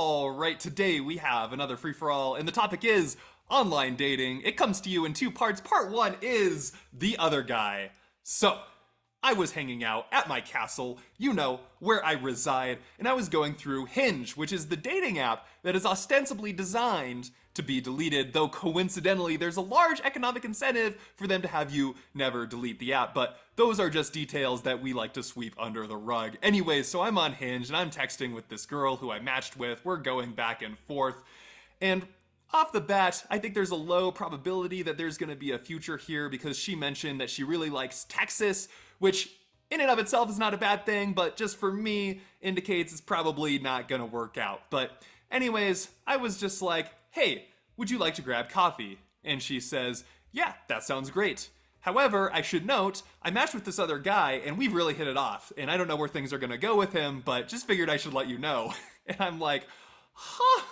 All right, today we have another free-for-all, and the topic is online dating. It comes to you in two parts. Part one is the other guy. So, I was hanging out at my castle, you know, where I reside, and I was going through Hinge, which is the dating app that is ostensibly designed to be deleted, though coincidentally there's a large economic incentive for them to have you never delete the app, but those are just details that we like to sweep under the rug. Anyways, so I'm on Hinge and I'm texting with this girl who I matched with. We're going back and forth, and off the bat, I think there's a low probability that there's going to be a future here because she mentioned that she really likes Texas, which in and of itself is not a bad thing, but just for me indicates it's probably not going to work out. But anyways, I was just like, hey, would you like to grab coffee? And she says, yeah, that sounds great. However, I should note, I matched with this other guy and we've really hit it off. And I don't know where things are going to go with him, but just figured I should let you know. And I'm like, huh,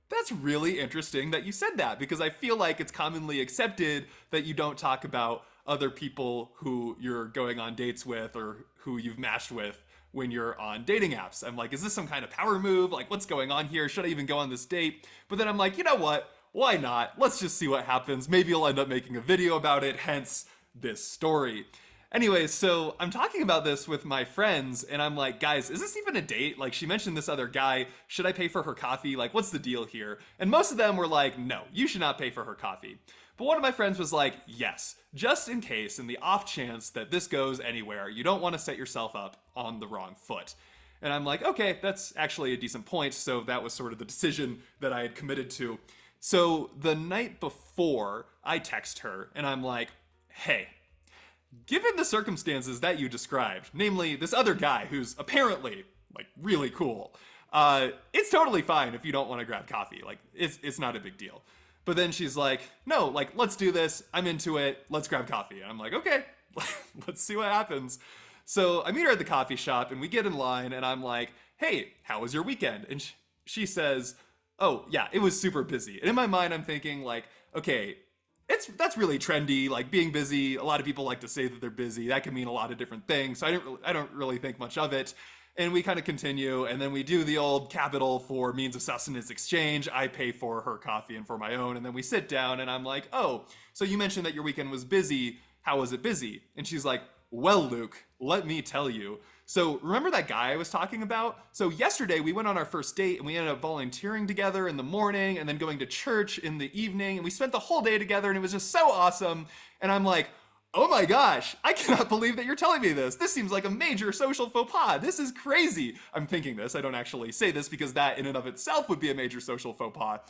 that's really interesting that you said that, because I feel like it's commonly accepted that you don't talk about other people who you're going on dates with or who you've matched with when you're on dating apps. I'm like, is this some kind of power move? Like, what's going on here? Should I even go on this date? But then I'm like, you know what? Why not? Let's just see what happens. Maybe I'll end up making a video about it, hence this story. Anyway, so I'm talking about this with my friends and I'm like, guys, is this even a date? Like, she mentioned this other guy. Should I pay for her coffee? Like, what's the deal here? And most of them were like, no, you should not pay for her coffee. But one of my friends was like, yes, just in case, in the off chance that this goes anywhere, you don't want to set yourself up on the wrong foot. And I'm like, okay, that's actually a decent point. So that was sort of the decision that I had committed to. So the night before, I text her and I'm like, hey, given the circumstances that you described, namely this other guy who's apparently like really cool, it's totally fine if you don't want to grab coffee. Like, it's not a big deal. But then she's like, no, like, let's do this. I'm into it. Let's grab coffee. And I'm like, okay, let's see what happens. So I meet her at the coffee shop and we get in line and I'm like, hey, how was your weekend? And she says, oh yeah, it was super busy. And in my mind, I'm thinking like, okay, that's really trendy, like being busy. A lot of people like to say that they're busy. That can mean a lot of different things. So I don't really think much of it. And we kind of continue, and then we do the old capital for means of sustenance exchange. I pay for her coffee and for my own, and then we sit down, and I'm like, oh, so you mentioned that your weekend was busy. How was it busy? And she's like, well, Luke, let me tell you. So remember that guy I was talking about? So yesterday we went on our first date and we ended up volunteering together in the morning and then going to church in the evening, and we spent the whole day together and it was just so awesome. And I'm like, oh my gosh, I cannot believe that you're telling me this. This seems like a major social faux pas. This is crazy. I'm thinking this. I don't actually say this because that in and of itself would be a major social faux pas.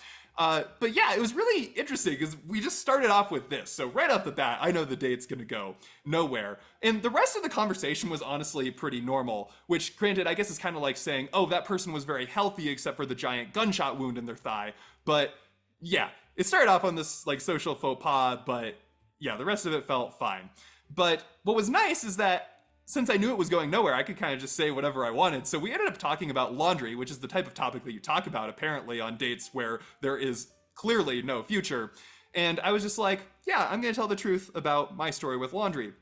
But yeah, it was really interesting because we just started off with this. So right off the bat, I know the date's gonna go nowhere. And the rest of the conversation was honestly pretty normal, which granted, I guess is kind of like saying, oh, that person was very healthy except for the giant gunshot wound in their thigh. But yeah, it started off on this like social faux pas, but yeah, the rest of it felt fine. But what was nice is that since I knew it was going nowhere, I could kind of just say whatever I wanted. So we ended up talking about laundry, which is the type of topic that you talk about apparently on dates where there is clearly no future. And I was just like, yeah, I'm going to tell the truth about my story with laundry.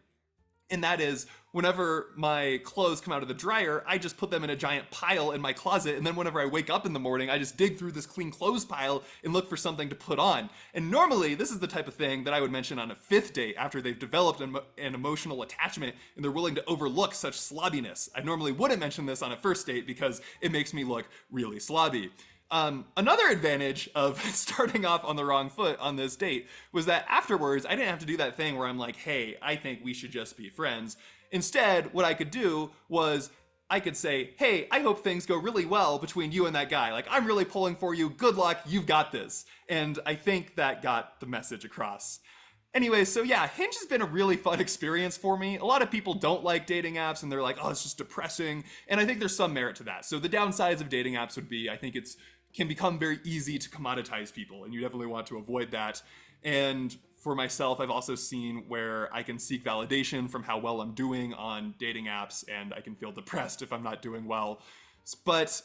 And that is, whenever my clothes come out of the dryer, I just put them in a giant pile in my closet. And then whenever I wake up in the morning, I just dig through this clean clothes pile and look for something to put on. And normally, this is the type of thing that I would mention on a fifth date after they've developed an emotional attachment and they're willing to overlook such slobbiness. I normally wouldn't mention this on a first date because it makes me look really slobby. Another advantage of starting off on the wrong foot on this date was that afterwards, I didn't have to do that thing where I'm like, hey, I think we should just be friends. Instead, what I could do was I could say, hey, I hope things go really well between you and that guy. Like, I'm really pulling for you. Good luck. You've got this. And I think that got the message across. Anyway, so yeah, Hinge has been a really fun experience for me. A lot of people don't like dating apps and they're like, oh, it's just depressing. And I think there's some merit to that. So the downsides of dating apps would be, I think can become very easy to commoditize people, and you definitely want to avoid that. And for myself, I've also seen where I can seek validation from how well I'm doing on dating apps, and I can feel depressed if I'm not doing well. But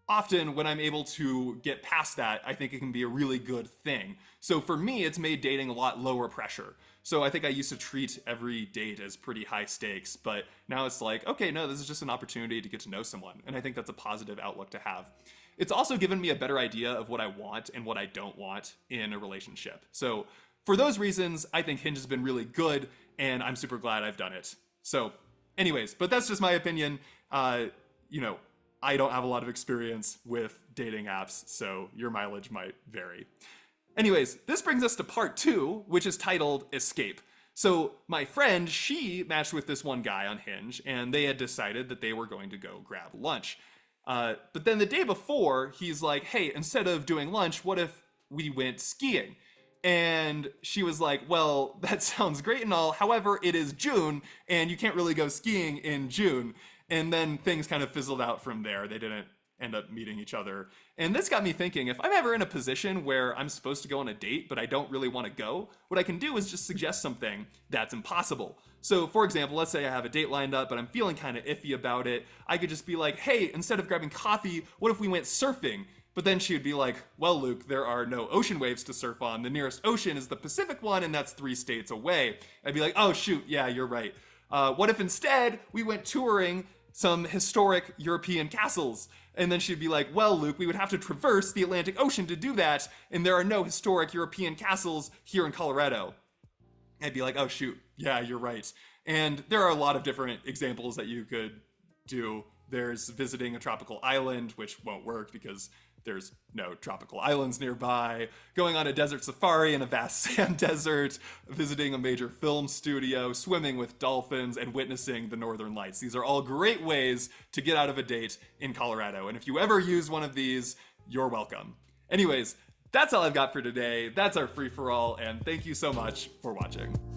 often when I'm able to get past that, I think it can be a really good thing. So for me, it's made dating a lot lower pressure. So I think I used to treat every date as pretty high stakes, but now it's like, okay, no, this is just an opportunity to get to know someone. And I think that's a positive outlook to have. it's also given me a better idea of what I want and what I don't want in a relationship. So for those reasons, I think Hinge has been really good, and I'm super glad I've done it. So anyways, but that's just my opinion. You know, I don't have a lot of experience with dating apps, so your mileage might vary. Anyways, this brings us to part 2, which is titled Escape. So my friend, she matched with this one guy on Hinge, and they had decided that they were going to go grab lunch. But then the day before, he's like, hey, instead of doing lunch, what if we went skiing? And she was like, well, that sounds great and all. However, it is June, and you can't really go skiing in June. And then things kind of fizzled out from there. They didn't end up meeting each other. And this got me thinking, if I'm ever in a position where I'm supposed to go on a date, but I don't really want to go, what I can do is just suggest something that's impossible. So for example, let's say I have a date lined up, but I'm feeling kind of iffy about it. I could just be like, hey, instead of grabbing coffee, what if we went surfing? But then she would be like, well, Luke, there are no ocean waves to surf on. The nearest ocean is the Pacific one, and that's 3 states away. I'd be like, oh, shoot, yeah, you're right. What if instead we went touring some historic European castles? And then she'd be like, well, Luke, we would have to traverse the Atlantic Ocean to do that, and there are no historic European castles here in Colorado. I'd be like, oh, shoot, yeah, you're right. And there are a lot of different examples that you could do. There's visiting a tropical island, which won't work because there's no tropical islands nearby, going on a desert safari in a vast sand desert, visiting a major film studio, swimming with dolphins, and witnessing the Northern Lights. These are all great ways to get out of a date in Colorado. And if you ever use one of these, you're welcome. Anyways, that's all I've got for today. That's our free-for-all, and thank you so much for watching.